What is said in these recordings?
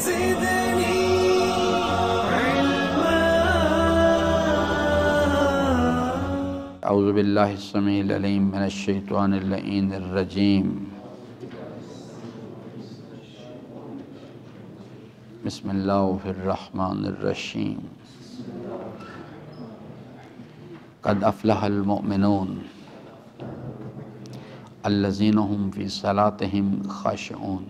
زدني علما. اعوذ باللہ السمیع العلیم من الشیطان اللعین الرجیم. بسم اللہ الرحمن الرحیم. قد افلح المؤمنون الذین هم فی صلاتهم خاشعون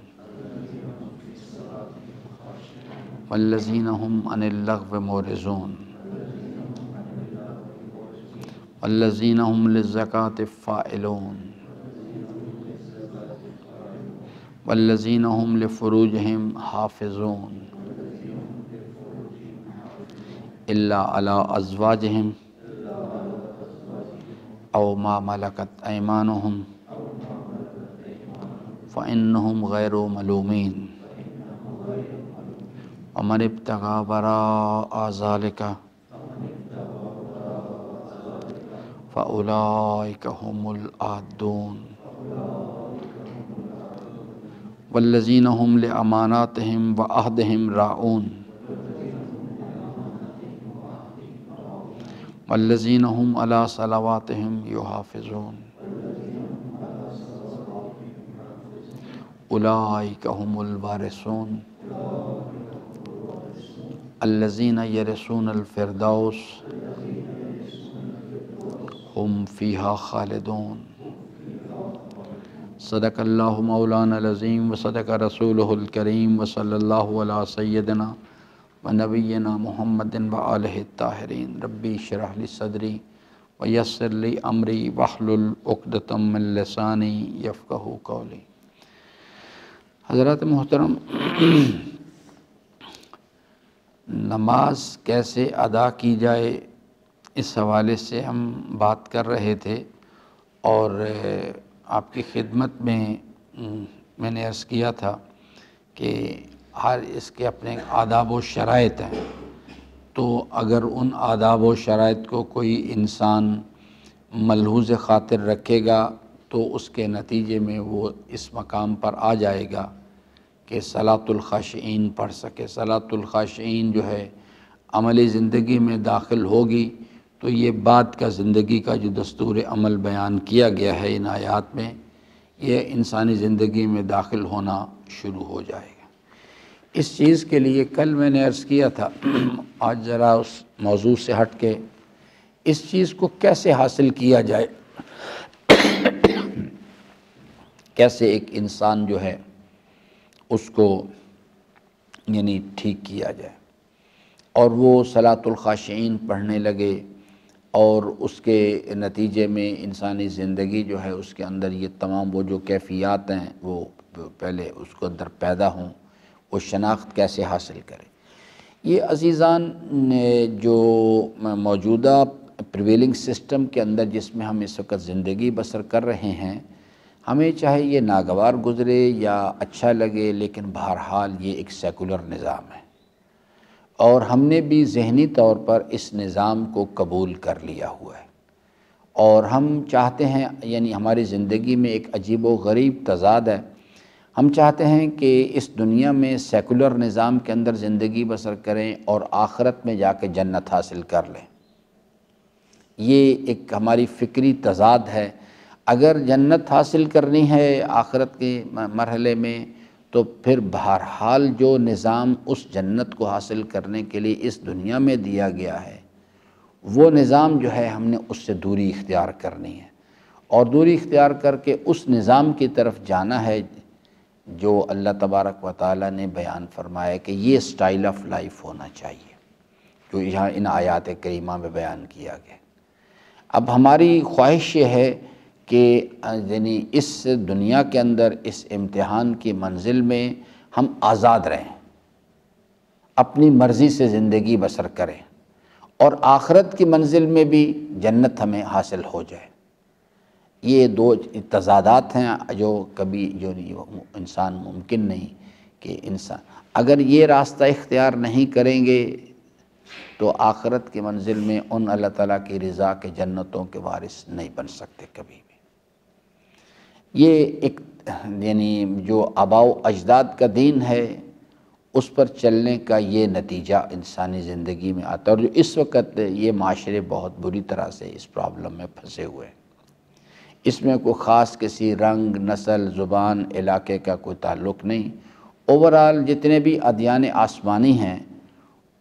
والذین هم عن اللغو معرضون والذین هم للزکاة فاعلون والذین هم لفروجهم حافظون الا علی ازواجهم او ما ملکت ایمانهم فإنهم غیر ملومین ومن ابتغى وراء ذلك فأولئك هم العادون والذین هم لأماناتهم وعہدهم راعون والذین هم علی صلواتهم یحافظون اولئک هم الوارثون الذین یرثون الفردوس هم فیہا خالدون. صدق اللہ مولانا العظیم وصدق رسولہ الکریم وصلی اللہ علی سیدنا ونبینا محمد وآلہ الطاہرین. ربی اشرح لی صدری ویسر لی امری واحلل عقدۃ من لسانی یفقہوا قولی. حضرات محترم، نماز کیسے ادا کی جائے اس حوالے سے ہم بات کر رہے تھے، اور آپ کی خدمت میں نے عرض کیا تھا کہ ہر اس کے اپنے آداب و شرائط ہیں. تو اگر ان آداب و شرائط کو کوئی انسان ملحوظ خاطر رکھے گا تو اس کے نتیجے میں وہ اس مقام پر آ جائے گا کہ صلاۃ الخاشعین پڑھ سکے. صلاۃ الخاشعین جو ہے عملی زندگی میں داخل ہوگی تو یہ بعد کا زندگی کا جو دستور عمل بیان کیا گیا ہے ان آیات میں، یہ انسانی زندگی میں داخل ہونا شروع ہو جائے گا. اس چیز کے لیے کل میں نے عرض کیا تھا، آج ذرا اس موضوع سے ہٹ کے اس چیز کو کیسے حاصل کیا جائے، کیسے ایک انسان جو ہے اس کو یعنی ٹھیک کیا جائے اور وہ صلاۃ الخاشعین پڑھنے لگے، اور اس کے نتیجے میں انسانی زندگی جو ہے اس کے اندر یہ تمام وہ جو کیفیات ہیں وہ پہلے اس کو اندر پیدا ہوں، وہ شناخت کیسے حاصل کرے. یہ عزیزان جو موجودہ پریویلنگ سسٹم کے اندر جس میں ہم اس وقت زندگی بسر کر رہے ہیں، ہمیں چاہے یہ ناگوار گزرے یا اچھا لگے، لیکن بہرحال یہ ایک سیکولر نظام ہے، اور ہم نے بھی ذہنی طور پر اس نظام کو قبول کر لیا ہوا ہے. اور ہم چاہتے ہیں، یعنی ہماری زندگی میں ایک عجیب و غریب تضاد ہے، ہم چاہتے ہیں کہ اس دنیا میں سیکولر نظام کے اندر زندگی بسر کریں اور آخرت میں جا کے جنت حاصل کر لیں. یہ ایک ہماری فکری تضاد ہے. اگر جنت حاصل کرنی ہے آخرت کے مرحلے میں تو پھر بہرحال جو نظام اس جنت کو حاصل کرنے کے لیے اس دنیا میں دیا گیا ہے، وہ نظام جو ہے ہم نے اس سے دوری اختیار کرنی ہے، اور دوری اختیار کر کے اس نظام کی طرف جانا ہے جو اللہ تبارک و تعالیٰ نے بیان فرمایا کہ یہ سٹائل آف لائف ہونا چاہیے، جو یہاں ان آیات کریمہ میں بیان کیا گیا. اب ہماری خواہش یہ ہے کہ یعنی اس دنیا کے اندر اس امتحان کی منزل میں ہم آزاد رہیں، اپنی مرضی سے زندگی بسر کریں، اور آخرت کی منزل میں بھی جنت ہمیں حاصل ہو جائے. یہ دو تضادات ہیں جو کبھی جو انسان ممکن نہیں کہ انسان اگر یہ راستہ اختیار نہیں کریں گے تو آخرت کی منزل میں ان اللہ تعالیٰ کی رضا کے جنتوں کے وارث نہیں بن سکتے کبھی بھی. یہ ایک یعنی جو آباء و اجداد کا دین ہے اس پر چلنے کا یہ نتیجہ انسانی زندگی میں آتا ہے، اور جو اس وقت یہ معاشرے بہت بری طرح سے اس پرابلم میں پھنسے ہوئے ہیں۔ اس میں کوئی خاص کسی رنگ، نسل، زبان، علاقے کا کوئی تعلق نہیں۔ اوورال جتنے بھی ادیان آسمانی ہیں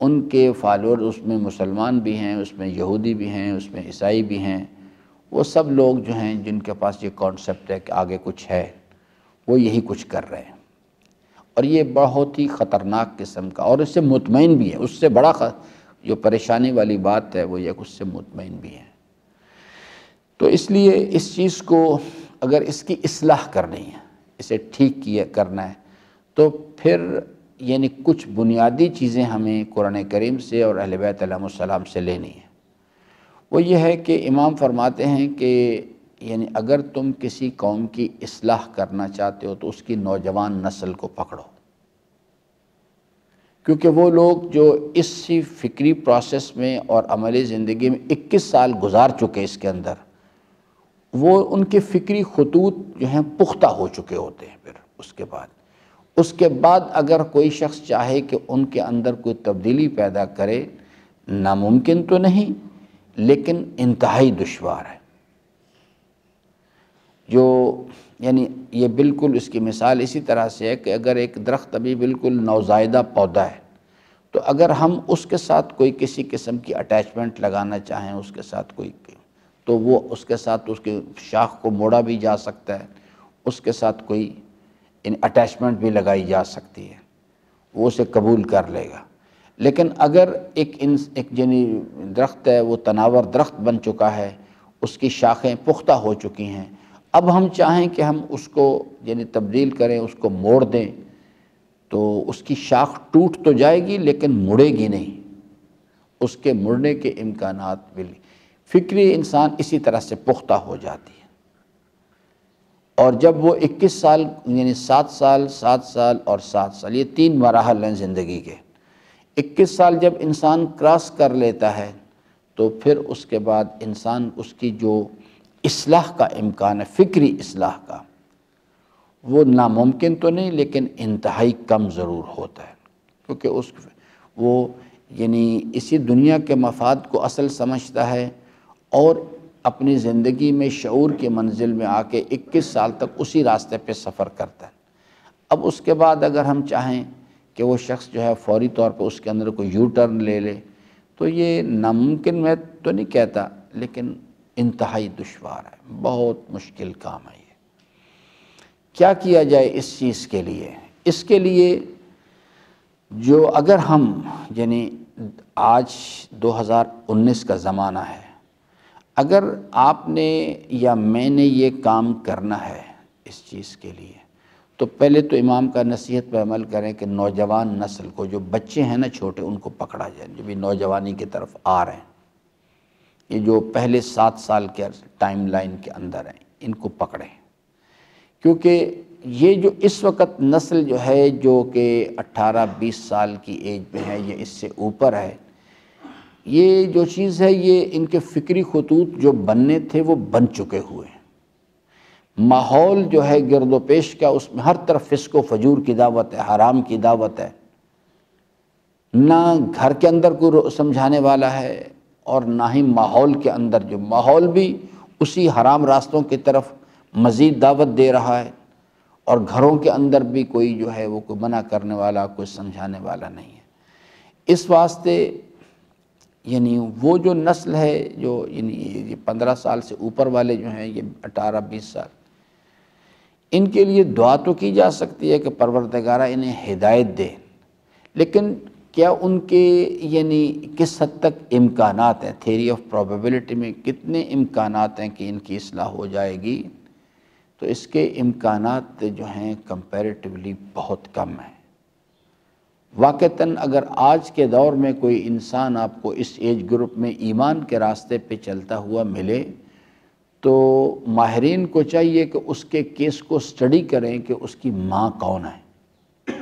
ان کے فالوور، اس میں مسلمان بھی ہیں، اس میں یہودی بھی ہیں، اس میں عیسائی بھی ہیں، وہ سب لوگ جو ہیں جن کے پاس یہ کانسیپٹ ہے کہ آگے کچھ ہے، وہ یہی کچھ کر رہے ہیں، اور یہ بہت ہی خطرناک قسم کا، اور اس سے مطمئن بھی ہے۔ اس سے بڑا جو پریشانی والی بات ہے وہ یہ کہ اس سے مطمئن بھی ہے۔ تو اس لیے اس چیز کو اگر اس کی اصلاح کرنی ہے، اسے ٹھیک کرنا ہے، تو پھر یعنی کچھ بنیادی چیزیں ہمیں قرآن کریم سے اور اہل بیت علیہ السلام سے لینی ہیں۔ وہ یہ ہے کہ امام فرماتے ہیں کہ یعنی اگر تم کسی قوم کی اصلاح کرنا چاہتے ہو تو اس کی نوجوان نسل کو پکڑو، کیونکہ وہ لوگ جو اسی فکری پروسیس میں اور عملی زندگی میں 21 سال گزار چکے اس کے اندر، وہ ان کے فکری خطوط جو ہیں پختہ ہو چکے ہوتے ہیں۔ پھر اس کے بعد اگر کوئی شخص چاہے کہ ان کے اندر کوئی تبدیلی پیدا کرے، ناممکن تو نہیں لیکن انتہائی دشوار ہے۔ یعنی یہ بالکل اس کی مثال اسی طرح سے ہے کہ اگر ایک درخت ابھی بالکل نوزائیدہ پودا ہے، تو اگر ہم اس کے ساتھ کوئی کسی قسم کی اٹیچمنٹ لگانا چاہیں، اس کے ساتھ تو وہ اس کے ساتھ اس کے شاخ کو موڑا بھی جا سکتا ہے، اس کے ساتھ کوئی اٹیچمنٹ بھی لگائی جا سکتی ہے، وہ اسے قبول کر لے گا۔ لیکن اگر ایک درخت ہے، وہ تناور درخت بن چکا ہے، اس کی شاخیں پختہ ہو چکی ہیں، اب ہم چاہیں کہ ہم اس کو تبدیل کریں، اس کو موڑ دیں، تو اس کی شاخ ٹوٹ تو جائے گی لیکن مڑے گی نہیں، اس کے مڑنے کے امکانات بھی۔ فکری انسان اسی طرح سے پختہ ہو جاتی ہے، اور جب وہ 21 سال 7 سال 7 سال اور 7 سال، یہ 3 مراحل ہیں زندگی کے۔ 21 سال جب انسان کراس کر لیتا ہے تو پھر اس کے بعد انسان اس کی جو اصلاح کا امکان ہے، فکری اصلاح کا، وہ ناممکن تو نہیں لیکن انتہائی کم ضرور ہوتا ہے، کیونکہ وہ اسی دنیا کے مفاد کو اصل سمجھتا ہے، اور اپنی زندگی میں شعور کی منزل میں آ کے 21 سال تک اسی راستے پہ سفر کرتا ہے۔ اب اس کے بعد اگر ہم چاہیں کہ وہ شخص جو ہے فوری طور پہ اس کے اندر کوئی یو ٹرن لے لے، تو یہ ناممکن میں تو نہیں کہتا لیکن انتہائی دشوار ہے، بہت مشکل کام ہے۔ یہ کیا کیا جائے اس چیز کے لیے؟ اس کے لیے جو اگر ہم آج 2019 کا زمانہ ہے، اگر آپ نے یا میں نے یہ کام کرنا ہے اس چیز کے لیے، تو پہلے تو امام کا نصیحت پہ عمل کریں کہ نوجوان نسل کو، جو بچے ہیں نا چھوٹے، ان کو پکڑا جائے، جو بھی نوجوانی کی طرف آ رہے ہیں، یہ جو پہلے 7 سال کے ٹائم لائن کے اندر ہیں، ان کو پکڑیں، کیونکہ یہ جو اس وقت نسل جو ہے جو کہ 18-20 سال کی ایج میں ہے، یہ اس سے اوپر ہے، یہ جو چیز ہے یہ ان کے فکری خطوط جو بننے تھے وہ بن چکے ہوئے ہیں۔ ماحول جو ہے گرد و پیش کا، اس میں ہر طرف فسق و فجور کی دعوت ہے، حرام کی دعوت ہے، نہ گھر کے اندر کوئی سمجھانے والا ہے اور نہ ہی ماحول کے اندر، جو ماحول بھی اسی حرام راستوں کی طرف مزید دعوت دے رہا ہے، اور گھروں کے اندر بھی کوئی جو ہے وہ کوئی منع کرنے والا، کوئی سمجھانے والا نہیں ہے۔ اس واسطے وہ جو نسل ہے جو 15 سال سے اوپر والے جو ہیں، یہ 18-20 سال، ان کے لیے دعا تو کی جا سکتی ہے کہ پروردگارہ انہیں ہدایت دے، لیکن کیا ان کے کس حد تک امکانات ہیں، تھیوری آف پروبیبلٹی میں کتنے امکانات ہیں کہ ان کی اصلاح ہو جائے گی؟ تو اس کے امکانات جو ہیں کمپیریٹیولی بہت کم ہیں۔ واقعتاً اگر آج کے دور میں کوئی انسان آپ کو اس ایج گروپ میں ایمان کے راستے پہ چلتا ہوا ملے، تو ماہرین کو چاہیے کہ اس کے کیس کو سٹڈی کریں کہ اس کی ماں کون ہے،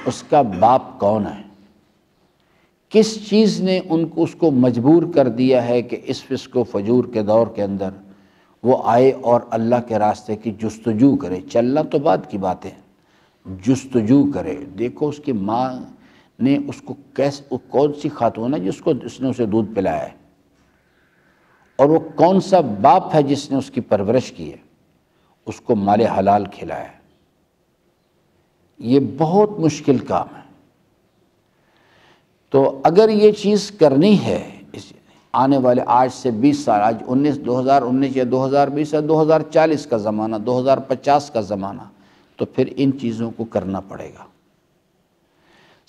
اس کا باپ کون ہے، کس چیز نے اس کو مجبور کر دیا ہے کہ اس فسق و فجور کے دور کے اندر وہ آئے اور اللہ کے راستے کی جستجو کرے۔ چلنا تو بعد کی باتیں، جستجو کرے. دیکھو اس کی ماں نے اس کو کون سی خاتون ہے جس نے اسے دودھ پلایا ہے، اور وہ کون سا باپ ہے جس نے اس کی پرورش کی ہے، اس کو مال حلال کھلایا ہے. یہ بہت مشکل کام ہے. تو اگر یہ چیز کرنی ہے آنے والے آج سے 20 سال، آج 2019 یا 2020 یا 2040 کا زمانہ، 2050 کا زمانہ، تو پھر ان چیزوں کو کرنا پڑے گا.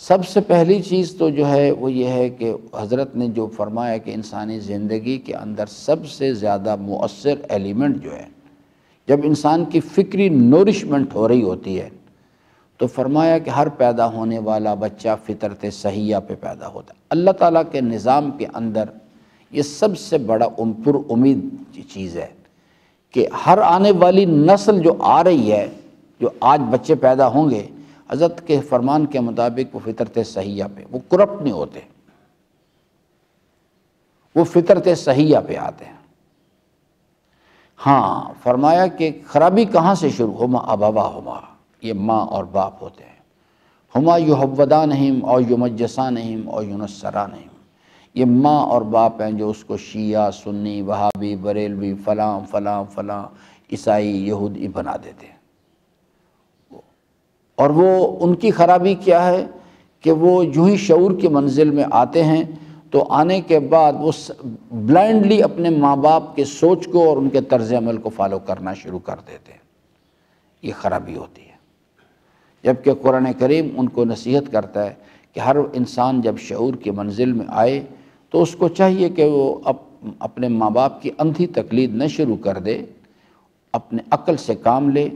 سب سے پہلی چیز تو جو ہے وہ یہ ہے کہ حضرت نے جو فرمایا کہ انسانی زندگی کے اندر سب سے زیادہ مؤثر ایلیمنٹ جو ہے، جب انسان کی فکری نورشمنٹ ہو رہی ہوتی ہے، تو فرمایا کہ ہر پیدا ہونے والا بچہ فطرت صحیحہ پہ پیدا ہوتا ہے. اللہ تعالیٰ کے نظام کے اندر یہ سب سے بڑا پر امید چیز ہے کہ ہر آنے والی نسل جو آ رہی ہے، جو آج بچے پیدا ہوں گے، حضرت کے فرمان کے مطابق وہ فطرت صحیحہ پہ، وہ کرپٹ نہیں ہوتے، وہ فطرت صحیحہ پہ آتے ہیں. ہاں فرمایا کہ خرابی کہاں سے شروع؟ ہما ابواہما، یہ ماں اور باپ ہوتے ہیں. ہما یحودانہم اور یمجسانہم اور ینصرانہم، یہ ماں اور باپ ہیں جو اس کو شیعہ، سنی، وہابی، بریلوی، فلاں فلاں فلاں، عیسائی، یہودی بنا دیتے ہیں. اور وہ ان کی خرابی کیا ہے کہ وہ جو ہی شعور کی منزل میں آتے ہیں تو آنے کے بعد وہ بلائنڈلی اپنے ماں باپ کے سوچ کو اور ان کے طرز عمل کو فالو کرنا شروع کر دیتے ہیں. یہ خرابی ہوتی ہے. جبکہ قرآن کریم ان کو نصیحت کرتا ہے کہ ہر انسان جب شعور کی منزل میں آئے تو اس کو چاہیے کہ وہ اپنے ماں باپ کی اندھی تقلید نہ شروع کر دے، اپنے عقل سے کام لے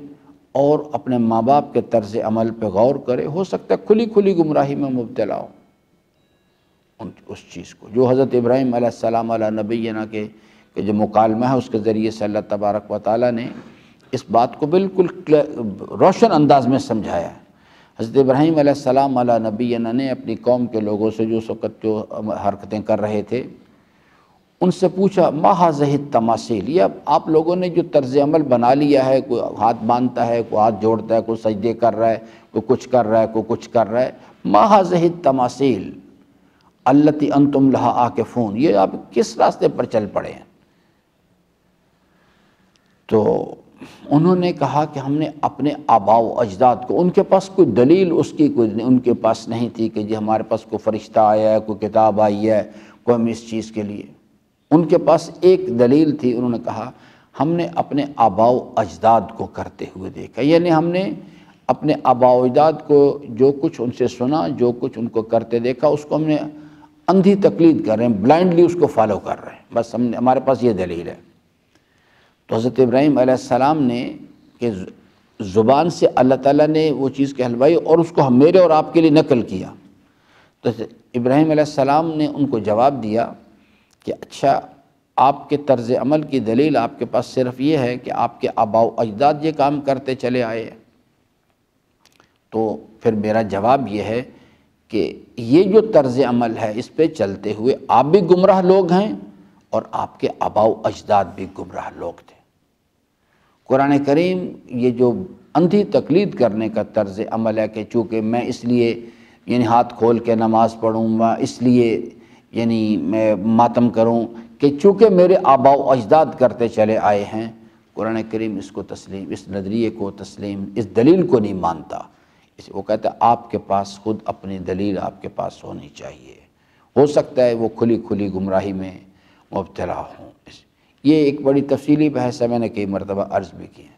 اور اپنے ماں باپ کے طرز عمل پہ غور کرے. ہو سکتا ہے کھلی کھلی گمراہی میں مبتلا ہو اس چیز کو، جو حضرت ابراہیم علیہ السلام علی نبینا کے جو مکالمہ ہے اس کے ذریعے سے اللہ تبارک و تعالیٰ نے اس بات کو بالکل روشن انداز میں سمجھایا ہے. حضرت ابراہیم علیہ السلام علی نبینا نے اپنی قوم کے لوگوں سے جو اس وقت جو حرکتیں کر رہے تھے ان سے پوچھا ما ہذہ التماثیل، یہ آپ لوگوں نے جو طرز عمل بنا لیا ہے، کوئی ہاتھ باندھتا ہے، کوئی ہاتھ جوڑتا ہے، کوئی سجدے کر رہا ہے، کوئی کچھ کر رہا ہے، کوئی کچھ کر رہا ہے، ما ہذہ التماثیل التی انتم لہا عاکفون، یہ آپ کس راستے پر چل پڑے ہیں؟ تو انہوں نے کہا کہ ہم نے اپنے آباء و اجداد کو، ان کے پاس کوئی دلیل اس کی کوئی ان کے پاس نہیں تھی کہ جی ہمارے پاس کوئی فرشتہ آیا ہے، کوئی کتاب آئی ہے، کوئی ہم اس چیز کے لیے. ان کے پاس ایک دلیل تھی، انہوں نے کہا ہم نے اپنے آباء و اجداد کو کرتے ہوئے دیکھا. یعنی ہم نے اپنے آباء و اجداد کو جو کچھ ان سے سنا، جو کچھ ان کو کرتے دیکھا، اس کو ہم نے اندھی تقلید کر رہے ہیں، بلائنڈلی اس کو فالو کر رہے ہیں. بس ہمارے پاس یہ دلیل ہے. تو حضرت ابراہیم علیہ السلام نے کہ زبان سے اللہ تعالیٰ نے وہ چیز کہلوائی اور اس کو میرے اور آپ کے لیے نقل کیا. تو ابراہیم علیہ السلام نے ان کو جواب دیا کہ اچھا آپ کے طرز عمل کی دلیل آپ کے پاس صرف یہ ہے کہ آپ کے آباء و اجداد یہ کام کرتے چلے آئے ہیں. تو پھر میرا جواب یہ ہے کہ یہ جو طرز عمل ہے اس پہ چلتے ہوئے آپ بھی گمراہ لوگ ہیں اور آپ کے آباء و اجداد بھی گمراہ لوگ تھے. قرآن کریم یہ جو اندھی تقلید کرنے کا طرز عمل ہے کہ چونکہ میں اس لیے یعنی ہاتھ کھول کے نماز پڑھوں گا، اس لیے یعنی میں ماتم کروں کہ چونکہ میرے آباء و اجداد کرتے چلے آئے ہیں، قرآن کریم اس کو تسلیم، اس نظریے کو تسلیم، اس دلیل کو نہیں مانتا. وہ کہتا ہے آپ کے پاس خود اپنی دلیل آپ کے پاس ہونی چاہیے. ہو سکتا ہے وہ کھلی کھلی گمراہی میں مبتلا ہوں. یہ ایک بڑی تفصیلی بحث ہے، میں نے کئی مرتبہ عرض بھی کی ہے.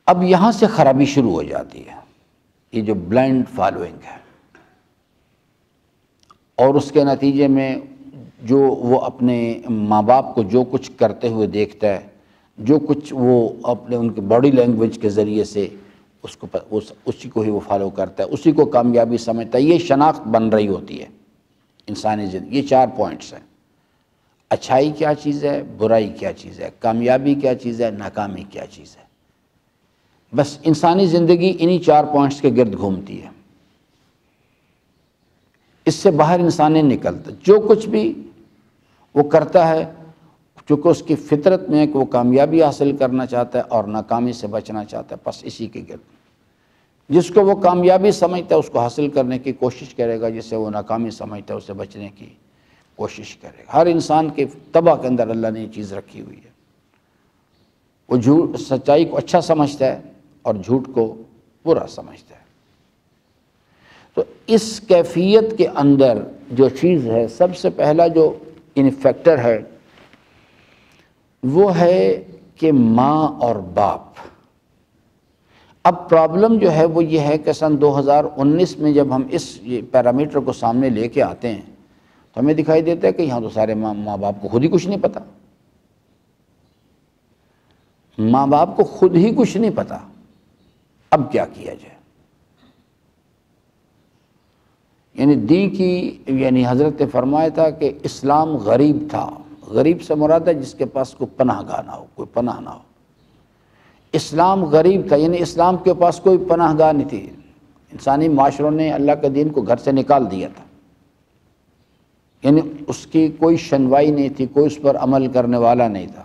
اب یہاں سے خرابی شروع ہو جاتی ہے، یہ جو بلائنڈ فالوئنگ ہے، اور اس کے نتیجے میں جو وہ اپنے ماں باپ کو جو کچھ کرتے ہوئے دیکھتا ہے، جو کچھ وہ اپنے ان کے باڈی لینگویج کے ذریعے سے اسی کو ہی وہ فالو کرتا ہے، اسی کو کامیابی سمجھتا ہے. یہ شناخت بن رہی ہوتی ہے انسانی زندگی. یہ 4 پوائنٹس ہیں: اچھائی کیا چیز ہے، برائی کیا چیز ہے، کامیابی کیا چیز ہے، ناکامی کیا چیز ہے. بس انسانی زندگی انہی 4 پوائنٹس کے گرد گھومتی ہے. اس سے باہر انسان نہیں نکلتا. جو کچھ بھی وہ کرتا ہے چونکہ اس کی فطرت میں ہے کہ وہ کامیابی حاصل کرنا چاہتا ہے اور ناکامی سے بچنا چاہتا ہے، بس اسی کے گرد. جس کو وہ کامیابی سمجھتا ہے اس کو حاصل کرنے کی کوشش کرے گا، جسے وہ ناکامی سمجھتا ہے اسے بچنے کی کوشش کرے گا۔ ہر انسان کے طبع کے اندر اللہ نے یہ چیز رکھی ہوئی ہے، وہ جھوٹ سچائی کو اچھا سمجھتا ہے اور جھوٹ کو برا سمجھتا ہے۔ تو اس کیفیت کے اندر جو چیز ہے، سب سے پہلا جو فیکٹر ہے وہ ہے کہ ماں اور باپ۔ اب پرابلم جو ہے وہ یہ ہے کہ سن 2019 میں جب ہم اس پیرامیٹر کو سامنے لے کے آتے ہیں تو ہمیں دکھائی دیتا ہے کہ یہاں تو سارے ماں باپ کو خود ہی کچھ نہیں پتا، ماں باپ کو خود ہی کچھ نہیں پتا، اب کیا کیا جائے؟ یعنی حضرت نے فرمایا تھا کہ اسلام غریب تھا، غریب سے مراد ہے جس کے پاس کوئی پناہ گاہ نہ ہو، کوئی پناہ نہ ہو۔ اسلام غریب تھا، یعنی اسلام کے پاس کوئی پناہ گاہ نہیں تھی۔ انسانی معاشروں نے اللہ کے دین کو گھر سے نکال دیا تھا، یعنی اس کی کوئی شنوائی نہیں تھی، کوئی اس پر عمل کرنے والا نہیں تھا۔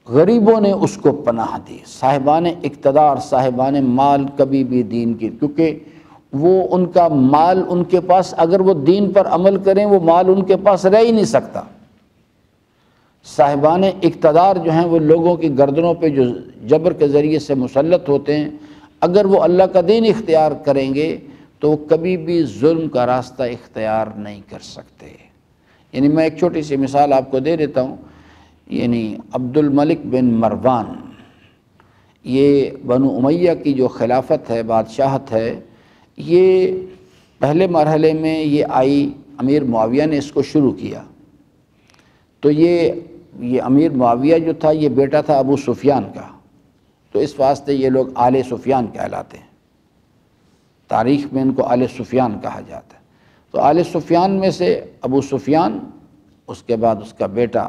غریبوں نے اس کو پناہ دی، صاحبان اقتدار، صاحبان مال کبھی بھی دین کی، کیونکہ وہ ان کا مال ان کے پاس، اگر وہ دین پر عمل کریں وہ مال ان کے پاس رہ ہی نہیں سکتا۔ صاحبان اقتدار جو ہیں وہ لوگوں کی گردنوں پہ جو جبر کے ذریعے سے مسلط ہوتے ہیں، اگر وہ اللہ کا دین اختیار کریں گے تو وہ کبھی بھی ظلم کا راستہ اختیار نہیں کر سکتے۔ یعنی میں ایک چھوٹی سی مثال آپ کو دے دیتا ہوں، یعنی عبد الملک بن مروان، یہ بنو امیہ کی جو خلافت ہے، بادشاہت ہے، یہ پہلے مرحلے میں یہ آئی، امیر معاویہ نے اس کو شروع کیا۔ تو یہ امیر معاویہ جو تھا یہ بیٹا تھا ابو سفیان کا، تو اس واسطے یہ لوگ آل سفیان کہلاتے ہیں، تاریخ میں ان کو آل سفیان کہا جاتا ہے۔ تو آل سفیان میں سے ابو سفیان، اس کے بعد اس کا بیٹا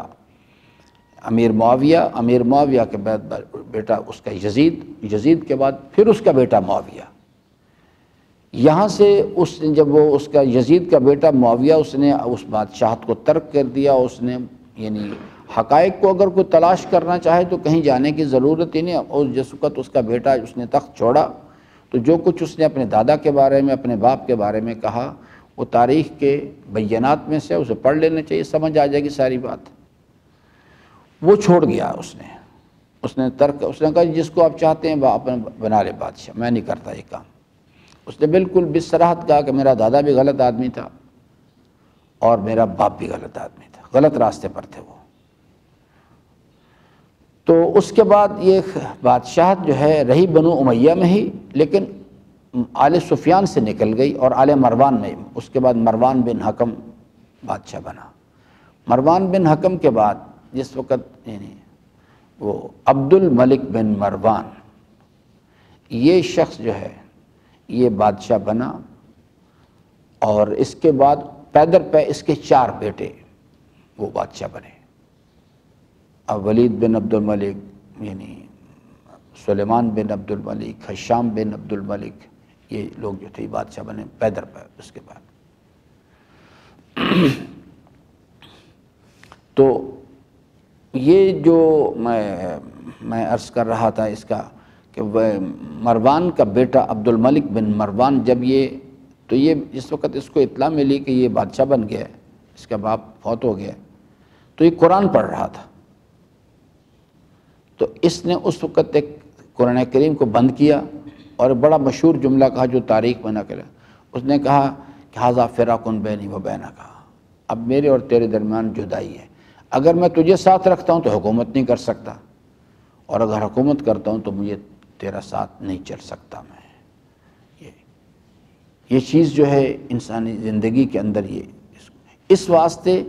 امیر معاویہ کے بعد بیٹا اس کا یزید کے بعد پھر اس کا بیٹا معاویہ۔ یہاں سے جب وہ اس کا یزید کا بیٹا معاویہ اس نے اس بادشاہت کو ترک کر دیا، اس نے یعنی حقائق کو اگر کوئی تلاش کرنا چاہے تو کہیں جانے کی ضرورت ہی نہیں، اور جس وقت اس کا بیٹا اس نے تخت چھوڑا تو جو کچھ اس نے اپنے دادا کے بارے میں، اپنے باپ کے بارے میں کہا وہ تاریخ کے بینات میں سے اسے پڑھ لینا چاہیے، سمجھ آ جائے گی ساری بات۔ وہ چھوڑ گیا، اس نے کہا جس کو آپ چاہتے ہیں بنا لے بادشاہ، میں نہیں کرتا یہ کام۔ اس نے بالکل بصراحت کہا کہ میرا دادا بھی غلط آدمی تھا اور میرا باپ بھی غلط آدمی تھا، غلط راستے پر تھے وہ۔ تو اس کے بعد یہ بادشاہت جو ہے رہی بنو امیہ میں ہی، لیکن آل سفیان سے نکل گئی اور آل مروان میں۔ اس کے بعد مروان بن حکم بادشاہ بنا۔ مروان بن حکم کے بعد جس وقت یعنی وہ عبد الملک بن مروان، یہ شخص جو ہے یہ بادشاہ بنا، اور اس کے بعد پیدر پہ اس کے 4 بیٹے وہ بادشاہ بنے۔ اب ولید بن عبد الملک، یعنی سلیمان بن عبد الملک، ہشام بن عبد الملک، یہ لوگ جو تھے بادشاہ بنے پیدر پہ اس کے بعد۔ تو یہ جو میں عرض کر رہا تھا اس کا کہ مروان کا بیٹا عبد الملک بن مروان جب تو یہ جس وقت اس کو اطلاع ملی کہ یہ بادشاہ بن گیا ہے، اس کا باپ فوت ہو گیا، تو یہ قرآن پڑھ رہا تھا۔ تو اس نے اس وقت ایک قرآن کریم کو بند کیا اور بڑا مشہور جملہ کہا جو تاریخ میں نقل ہے۔ اس نے کہا کہ ھذا فراق بینی و بینک، اب میرے اور تیرے درمیان جدائی ہے، اگر میں تجھے ساتھ رکھتا ہوں تو حکومت نہیں کر سکتا، اور اگر حکومت کرتا ہوں تو مجھے تیرا ساتھ نہیں چل سکتا۔ میں یہ چیز جو ہے انسانی زندگی کے اندر اس واسطے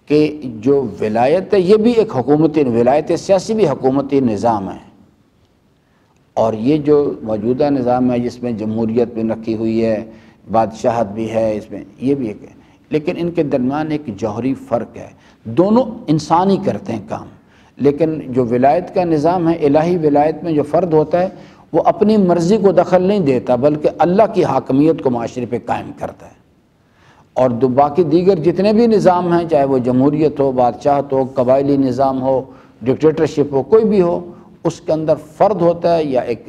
کہ جو ولایت ہے یہ بھی ایک حکومتی ولایت سیاسی بھی حکومتی نظام ہے، اور یہ جو موجودہ نظام ہے جس میں جمہوریت بھی رکھی ہوئی ہے، بادشاہت بھی ہے، اس میں یہ بھی ایک ہے، لیکن ان کے درمیان ایک جوہری فرق ہے۔ دونوں انسان ہی کرتے ہیں کام، لیکن جو ولایت کا نظام ہے، الہی ولایت میں جو فرد ہوتا ہے وہ اپنی مرضی کو دخل نہیں دیتا بلکہ اللہ کی حاکمیت کو معاشرے پہ قائم کرتا ہے، اور باقی دیگر جتنے بھی نظام ہیں، چاہے وہ جمہوریت ہو، بادشاہت ہو، قبائلی نظام ہو، ڈکٹیٹرشپ ہو، کوئی بھی ہو، اس کے اندر فرد ہوتا ہے یا ایک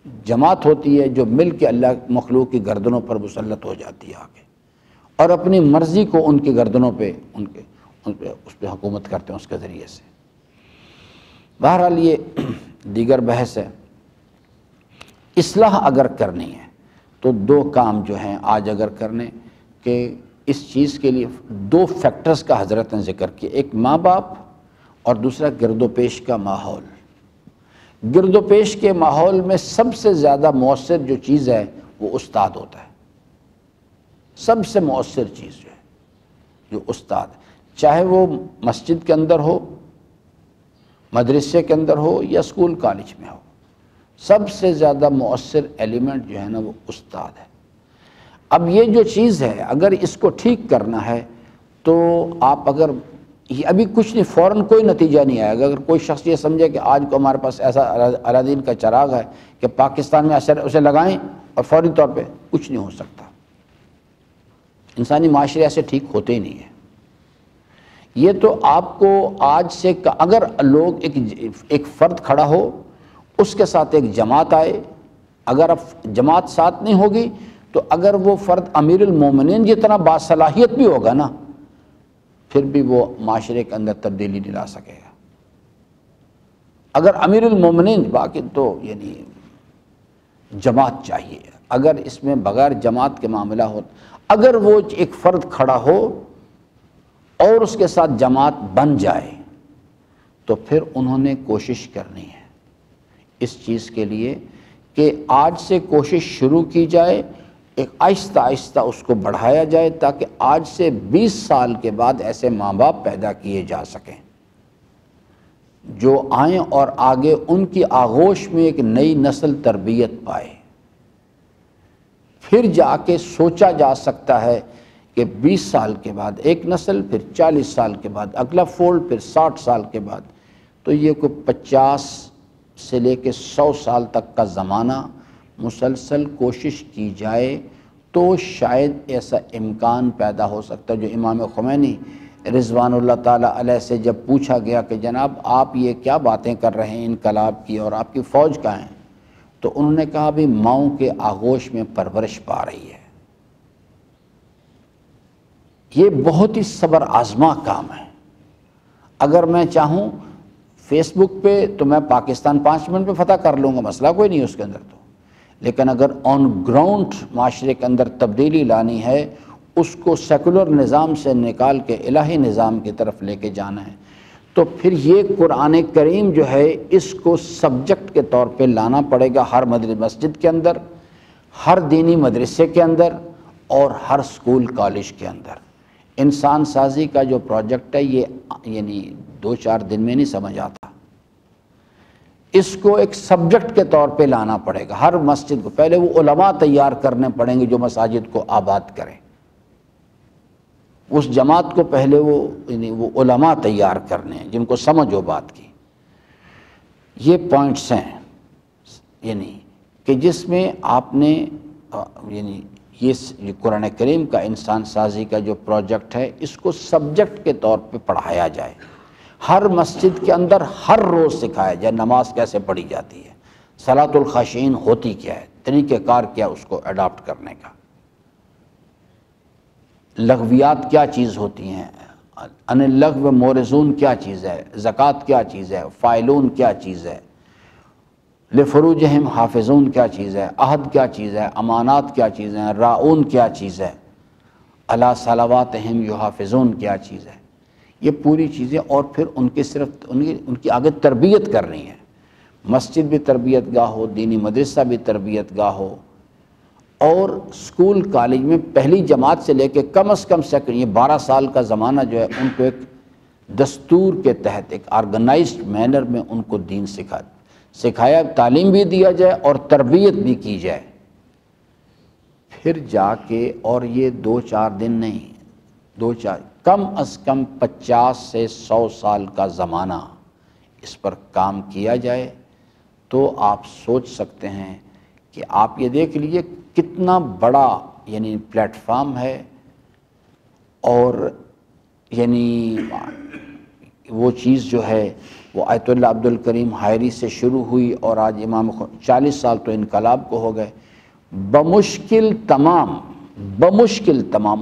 جماعت ہوتی ہے جو مل کے اللہ مخلوق کی گردنوں پر مسلط ہو جاتی ہے آگے، اور اپنی مرضی کو ان کی گردنوں پہ اس پہ حکومت کرتے ہیں اس کے ذریعے سے۔ بہرحال یہ دیگر بحث ہے۔ اصلاح اگر کرنی ہے تو دو کام جو ہیں آج اگر کرنے کہ اس چیز کے لیے دو فیکٹرز کا حضرت نے ذکر کیا، ایک ماں باپ اور دوسرا گرد و پیش کا ماحول۔ گرد و پیش کے ماحول میں سب سے زیادہ مؤثر جو چیز ہے وہ استاد ہوتا ہے، سب سے مؤثر چیز جو ہے جو استاد ہے، چاہے وہ مسجد کے اندر ہو، مدرسے کے اندر ہو یا اسکول کالج میں ہو، سب سے زیادہ مؤثر ایلیمنٹ جو ہے نا وہ استاد ہے۔ اب یہ جو چیز ہے اگر اس کو ٹھیک کرنا ہے تو آپ اگر یہ ابھی کچھ نہیں، فوراً کوئی نتیجہ نہیں آئے گا۔ اگر کوئی شخص یہ سمجھے کہ آج کو ہمارے پاس ایسا الادین کا چراغ ہے کہ پاکستان میں اثر اسے لگائیں اور فوری طور پہ کچھ نہیں ہو سکتا، انسانی معاشرے ایسے ٹھیک ہوتے ہی نہیں ہیں۔ یہ تو آپ کو آج سے اگر لوگ ایک فرد کھڑا ہو، اس کے ساتھ ایک جماعت آئے، اگر اب جماعت ساتھ نہیں ہوگی تو اگر وہ فرد امیر المومنین جتنا باصلاحیت بھی ہوگا نا، پھر بھی وہ معاشرے کے اندر تبدیلی نہیں لا سکے گا۔ اگر امیر المومنین، باقی تو یعنی جماعت چاہیے، اگر اس میں بغیر جماعت کے معاملہ ہو، اگر وہ ایک فرد کھڑا ہو اور اس کے ساتھ جماعت بن جائے تو پھر انہوں نے کوشش کرنی ہے اس چیز کے لیے کہ آج سے کوشش شروع کی جائے، ایک آہستہ آہستہ اس کو بڑھایا جائے تاکہ آج سے 20 سال کے بعد ایسے ماں باپ پیدا کیے جا سکیں جو آئیں اور آگے ان کی آغوش میں ایک نئی نسل تربیت پائے۔ پھر جا کے سوچا جا سکتا ہے کہ 20 سال کے بعد ایک نسل، پھر 40 سال کے بعد اگلا فولڈ، پھر 60 سال کے بعد، تو یہ کوئی 50 سے لے کے 100 سال تک کا زمانہ مسلسل کوشش کی جائے تو شاید ایسا امکان پیدا ہو سکتا ہے۔ جو امام خمینی رضوان اللہ تعالیٰ علیہ سے جب پوچھا گیا کہ جناب آپ یہ کیا باتیں کر رہے ہیں انقلاب کی اور آپ کی فوج کہاں ہے، تو انہوں نے کہا بھی ماؤں کے آغوش میں پرورش پا رہی ہے۔ یہ بہت ہی صبر آزما کام ہے۔ اگر میں چاہوں فیس بک پہ تو میں پاکستان 5 منٹ میں فتح کر لوں گا، مسئلہ کوئی نہیں اس کے اندر تو، لیکن اگر آن گراؤنڈ معاشرے کے اندر تبدیلی لانی ہے، اس کو سیکولر نظام سے نکال کے الہی نظام کی طرف لے کے جانا ہے، تو پھر یہ قرآن کریم جو ہے اس کو سبجیکٹ کے طور پہ لانا پڑے گا ہر مسجد کے اندر، ہر دینی مدرسے کے اندر اور ہر اسکول کالج کے اندر۔ انسان سازی کا جو پروجیکٹ ہے یہ یعنی 2-4 دن میں نہیں سمجھ آتا، اس کو ایک سبجیکٹ کے طور پہ لانا پڑے گا ہر مسجد کو۔ پہلے وہ علماء تیار کرنے پڑیں گے جو مساجد کو آباد کریں، اس جماعت کو پہلے وہ علماء تیار کرنے ہیں جن کو سمجھ ہو بات کی۔ یہ پوائنٹس ہیں یعنی کہ جس میں آپ نے یعنی یہ قرآن کریم کا انسان سازی کا جو پروجیکٹ ہے اس کو سبجیکٹ کے طور پہ پڑھایا جائے، ہر مسجد کے اندر ہر روز سکھایا جائے نماز کیسے پڑھی جاتی ہے، صلاۃ الخاشعین ہوتی کیا ہے، طریقہ کار کیا اس کو اڈاپٹ کرنے کا، لغویات کیا چیز ہوتی ہیں، ان اللغو مورزون کیا چیز ہے، زکوٰۃ کیا چیز ہے، فائلون کیا چیز ہے، لفروجہم حافظون کیا چیز ہے، عہد کیا چیز ہے، امانات کیا چیز ہیں، راؤون کیا چیز ہے، علی صلواتہم یحافظون کیا چیز ہے، یہ پوری چیزیں، اور پھر ان کی صرف ان کی آگے تربیت کرنی ہے۔ مسجد بھی تربیت گاہ ہو، دینی مدرسہ بھی تربیت گاہ ہو، اور اسکول کالج میں پہلی جماعت سے لے کے کم از کم سیکنڈ، یہ 12 سال کا زمانہ جو ہے ان کو ایک دستور کے تحت ایک آرگنائزڈ مینر میں ان کو دین سکھایا، تعلیم بھی دیا جائے اور تربیت بھی کی جائے، پھر جا کے، اور یہ 2-4 دن نہیں، کم از کم 50 سے 100 سال کا زمانہ اس پر کام کیا جائے تو آپ سوچ سکتے ہیں کہ آپ یہ دیکھ لیجئے کتنا بڑا یعنی پلیٹ فارم ہے، اور یعنی وہ چیز جو ہے وہ آیت اللہ عبد الکریم حائری سے شروع ہوئی اور آج امام 40 سال تو انقلاب کو ہو گئے، بمشکل تمام،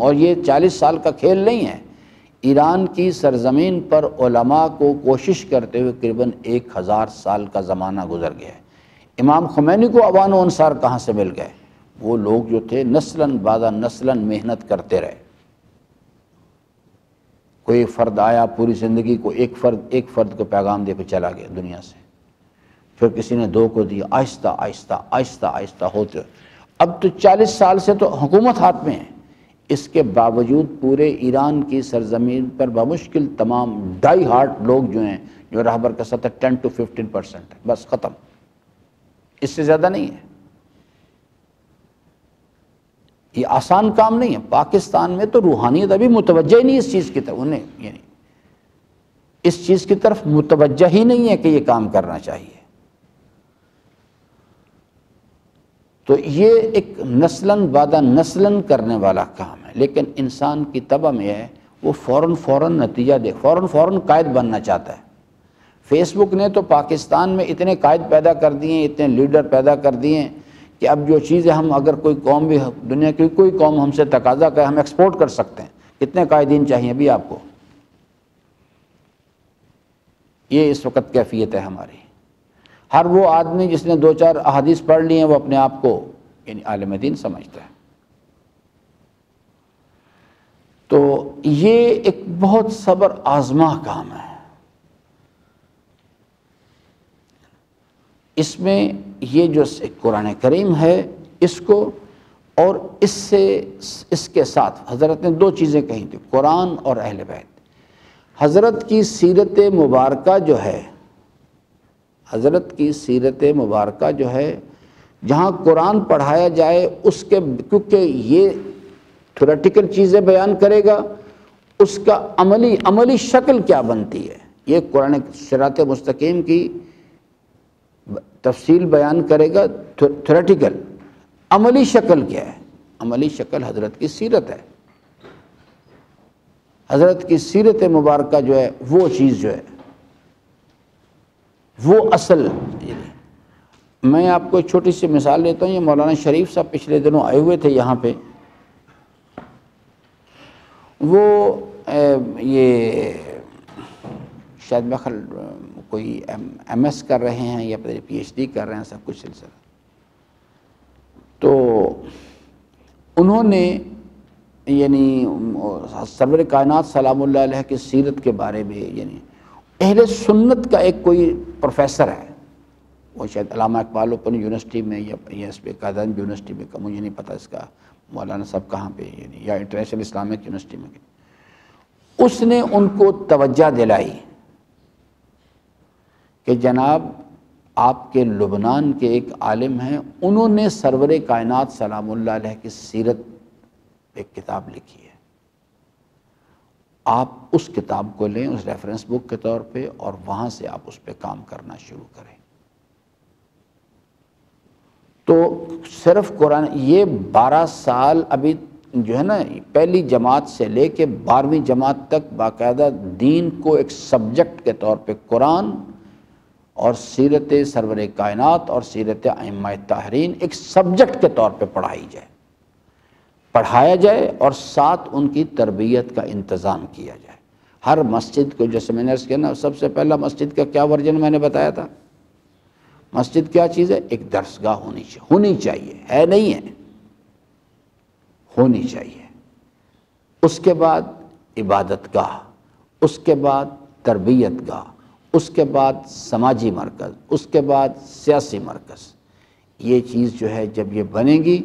اور یہ 40 سال کا کھیل نہیں ہے، ایران کی سرزمین پر علماء کو کوشش کرتے ہوئے تقریباً 1000 سال کا زمانہ گزر گیا ہے۔ امام خمینی کو اوان و انصار کہاں سے مل گئے؟ وہ لوگ جو تھے نسلاً بعد نسلاً محنت کرتے رہے۔ کوئی فرد آیا پوری زندگی کو ایک فرد کو پیغام دے کے چلا گیا دنیا سے، پھر کسی نے 2 کو دیا، آہستہ آہستہ ہوتے، اب تو 40 سال سے تو حکومت ہاتھ میں ہے، اس کے باوجود پورے ایران کی سرزمین پر بمشکل تمام ڈائی ہارٹ لوگ جو ہیں، جو رہبر کا سطح 10 to 15% ہے، بس ختم، اس سے زیادہ نہیں ہے۔ یہ آسان کام نہیں ہے۔ پاکستان میں تو روحانیت ابھی متوجہ ہی نہیں اس چیز کی طرف، انہیں یعنی اس چیز کی طرف متوجہ ہی نہیں ہے کہ یہ کام کرنا چاہیے۔ تو یہ ایک نسلاً بعد نسلاً کرنے والا کام ہے، لیکن انسان کی طبع میں ہے وہ فوراً نتیجہ دے، فوراً قائد بننا چاہتا ہے۔ فیس بک نے تو پاکستان میں اتنے قائد پیدا کر دیے ہیں، اتنے لیڈر پیدا کر دیے ہیں کہ اب جو چیزیں ہم اگر کوئی قوم بھی، دنیا کی کوئی قوم ہم سے تقاضا کرے ہم ایکسپورٹ کر سکتے ہیں۔ کتنے قائدین چاہیے ابھی آپ کو؟ یہ اس وقت کیفیت ہے ہماری۔ ہر وہ آدمی جس نے 2-4 احادیث پڑھ لی ہیں وہ اپنے آپ کو یعنی عالم دین سمجھتا ہے۔ تو یہ ایک بہت صبر آزما کام ہے۔ اس میں یہ جو قرآن کریم ہے اس کو، اور اس کے ساتھ حضرت نے 2 چیزیں کہی تھی، قرآن اور اہل بیت۔ حضرت کی سیرت مبارکہ جو ہے، حضرت کی سیرت مبارکہ جو ہے، جہاں قرآن پڑھایا جائے اس کے، کیونکہ یہ تھیوریٹیکل چیزیں بیان کرے گا، اس کا عملی شکل کیا بنتی ہے، یہ قرآن صراط مستقیم کی تفصیل بیان کرے گا۔ تھیوریٹیکل، عملی شکل کیا ہے؟ عملی شکل حضرت کی سیرت ہے۔ حضرت کی سیرت مبارکہ جو ہے وہ چیز جو ہے وہ اصل۔ میں آپ کو ایک چھوٹی سی مثال دیتا ہوں۔ یہ مولانا شریف صاحب پچھلے دنوں آئے ہوئے تھے یہاں پہ، وہ یہ شاید میں کوئی ایم ایس کر رہے ہیں یا پی ایچ ڈی کر رہے ہیں، سب کچھ سلسلہ۔ تو انہوں نے یعنی سرور کائنات سلام اللہ علیہ کی سیرت کے بارے میں، یعنی اہل سنت کا ایک کوئی پروفیسر ہے، وہ شاید علامہ اقبال اوپن یونیورسٹی میں یا اس پہ قائدان یونیورسٹی میں، مجھے نہیں پتہ اس کا مولانا صاحب کہاں پہ، یعنی یا انٹرنیشنل اسلامک یونیورسٹی میں، اس نے ان کو توجہ دلائی کہ جناب آپ کے لبنان کے ایک عالم ہیں، انہوں نے سرور کائنات سلام اللہ علیہ کی سیرت ایک کتاب لکھی ہے، آپ اس کتاب کو لیں اس ریفرنس بک کے طور پہ، اور وہاں سے آپ اس پہ کام کرنا شروع کریں۔ تو صرف قرآن، یہ 12 سال ابھی جو ہے نا، پہلی جماعت سے لے کے 12ویں جماعت تک باقاعدہ دین کو ایک سبجیکٹ کے طور پہ قرآن اور سیرت سرور کائنات اور سیرت ائمہ طاہرین ایک سبجیکٹ کے طور پہ پڑھایا جائے اور ساتھ ان کی تربیت کا انتظام کیا جائے۔ ہر مسجد کو، جیسے میں نے عرض کیا نا، سب سے پہلا مسجد کا کیا ورژن میں نے بتایا تھا، مسجد کیا چیز ہے؟ ایک درسگاہ ہونی چاہیے، ہے نہیں ہے، ہونی چاہیے۔ اس کے بعد عبادت گاہ، اس کے بعد تربیت گاہ، اس کے بعد سماجی مرکز، اس کے بعد سیاسی مرکز۔ یہ چیز جو ہے جب یہ بنے گی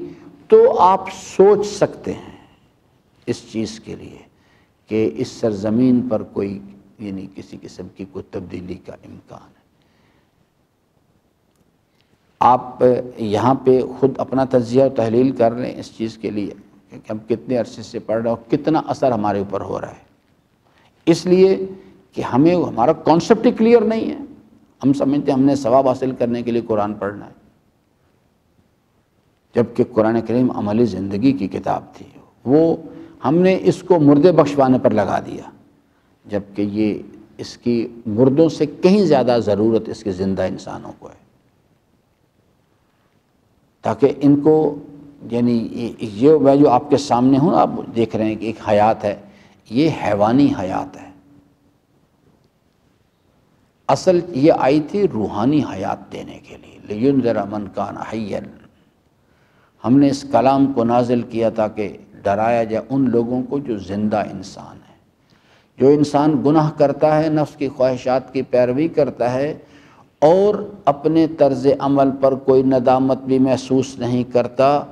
تو آپ سوچ سکتے ہیں اس چیز کے لیے کہ اس سرزمین پر کوئی یعنی کسی قسم کی کوئی تبدیلی کا امکان ہے۔ آپ یہاں پہ خود اپنا تجزیہ و تحلیل کر لیں اس چیز کے لیے کہ ہم کتنے عرصے سے پڑھ رہے ہیں اور کتنا اثر ہمارے اوپر ہو رہا ہے۔ اس لیے کہ ہمیں ہمارا کانسیپٹ ہی کلیئر نہیں ہے، ہم سمجھتے ہیں ہم نے ثواب حاصل کرنے کے لیے قرآن پڑھنا ہے، جبکہ قرآن کریم عملی زندگی کی کتاب تھی، وہ ہم نے اس کو مردے بخشوانے پر لگا دیا، جبکہ یہ اس کی مردوں سے کہیں زیادہ ضرورت اس کے زندہ انسانوں کو ہے، تاکہ ان کو یعنی یہ میں جو آپ کے سامنے ہوں آپ دیکھ رہے ہیں کہ ایک حیات ہے، یہ حیوانی حیات ہے، اصل یہ آئی تھی روحانی حیات دینے کے لیے، لِيُنذِرَ مَنْ كَانَ حَيًّا۔ ہم نے اس کلام کو نازل کیا تاکہ ڈرایا جائے ان لوگوں کو جو زندہ انسان ہیں۔ جو انسان گناہ کرتا ہے، نفس کی خواہشات کی پیروی کرتا ہے اور اپنے طرز عمل پر کوئی ندامت بھی محسوس نہیں کرتا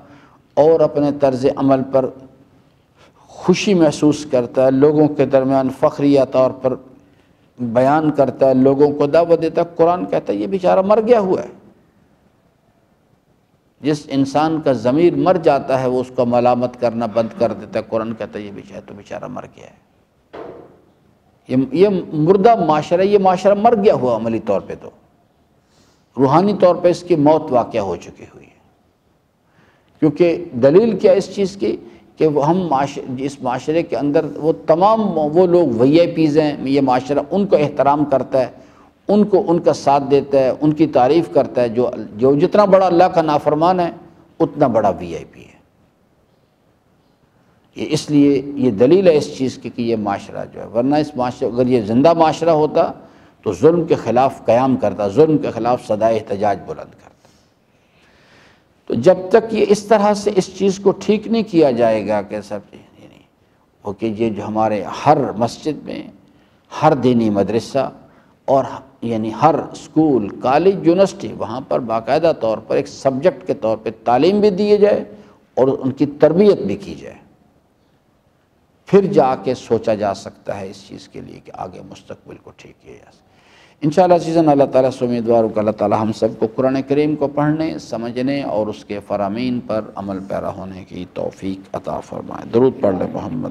اور اپنے طرز عمل پر خوشی محسوس کرتا ہے، لوگوں کے درمیان فخریہ طور پر بیان کرتا ہے، لوگوں کو دعوت دیتا ہے، قرآن کہتا ہے یہ بیچارہ مر گیا ہوا ہے۔ جس انسان کا ضمیر مر جاتا ہے وہ اس کو ملامت کرنا بند کر دیتا ہے، قرآن کہتا ہے یہ بیچارہ مر گیا ہے۔ یہ مردہ معاشرہ، یہ معاشرہ مر گیا ہوا عملی طور پہ، تو روحانی طور پہ اس کی موت واقع ہو چکی ہوئی ہے۔ کیونکہ دلیل کیا اس چیز کی کہ ہم اس معاشرے کے اندر وہ تمام وہ لوگ وی آئی پیز ہیں، یہ معاشرہ ان کو احترام کرتا ہے، ان کا ساتھ دیتا ہے، ان کی تعریف کرتا ہے، جو جتنا بڑا اللہ کا نافرمان ہے اتنا بڑا وی آئی پی ہے۔ یہ اس لیے یہ دلیل ہے اس چیز کی کہ یہ معاشرہ جو ہے، ورنہ اس معاشرہ اگر یہ زندہ معاشرہ ہوتا تو ظلم کے خلاف قیام کرتا، ظلم کے خلاف صدائے احتجاج بلند کرتا۔ تو جب تک یہ اس طرح سے اس چیز کو ٹھیک نہیں کیا جائے گا کہ سب وہ کہ یہ جو ہمارے ہر مسجد میں، ہر دینی مدرسہ اور یعنی ہر اسکول، کالج، یونیورسٹی، وہاں پر باقاعدہ طور پر ایک سبجیکٹ کے طور پہ تعلیم بھی دی جائے اور ان کی تربیت بھی کی جائے، پھر جا کے سوچا جا سکتا ہے اس چیز کے لیے کہ آگے مستقبل کو ٹھیک کیا جا سکتا ہے۔ انشاءاللہ عزیزاً، اللہ تعالیٰ سے امیدوار ہوں کہ اللہ تعالیٰ ہم سب کو قرآن کریم کو پڑھنے، سمجھنے اور اس کے فرامین پر عمل پیرا ہونے کی توفیق عطا فرمائے۔ درود پڑھ لیں محمد۔